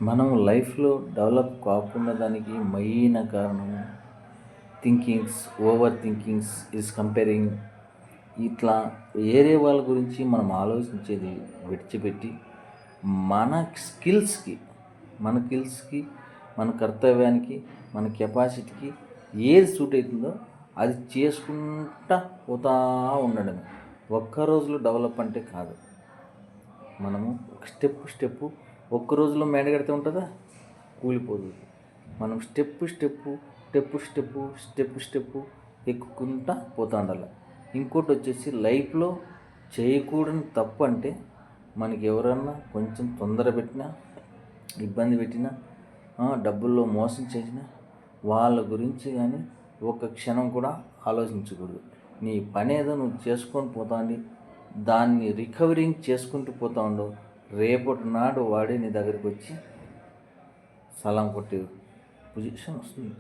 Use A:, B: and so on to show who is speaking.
A: మనం లైఫ్లో డెవలప్ కాకుండా దానికి మెయిన్ కారణం ఓవర్ థింకింగ్స్ ఈజ్ కంపేరింగ్. ఇట్లా వేరే వాళ్ళ గురించి మనం ఆలోచించేది విడిచిపెట్టి మన స్కిల్స్కి మన స్కిల్స్కి మన కర్తవ్యానికి మన కెపాసిటీకి ఏది సూట్ అవుతుందో అది చేసుకుంటా పోతా ఉండడమే. ఒక్క రోజులో డెవలప్ అంటే కాదు. మనము స్టెప్ ఒక్క రోజులో మేడ కడితే ఉంటుందా? కూలిపోదు. మనం స్టెప్ ఎక్కుకుంటా పోతా ఉండాలి. ఇంకోటి వచ్చేసి లైఫ్లో చేయకూడని తప్పు అంటే మనకి ఎవరన్నా కొంచెం తొందర పెట్టినా, ఇబ్బంది పెట్టినా, డబ్బుల్లో మోసం చేసినా వాళ్ళ గురించి కానీ ఒక క్షణం కూడా ఆలోచించకూడదు. నీ పని ఏదో నువ్వు చేసుకొని పోతాండి, దాన్ని రికవరింగ్ చేసుకుంటూ పోతా ఉండవు. రేపటి నాడు వాడే నీ దగ్గరికి వచ్చి సలాం కొట్టే పొజిషన్ వస్తుంది.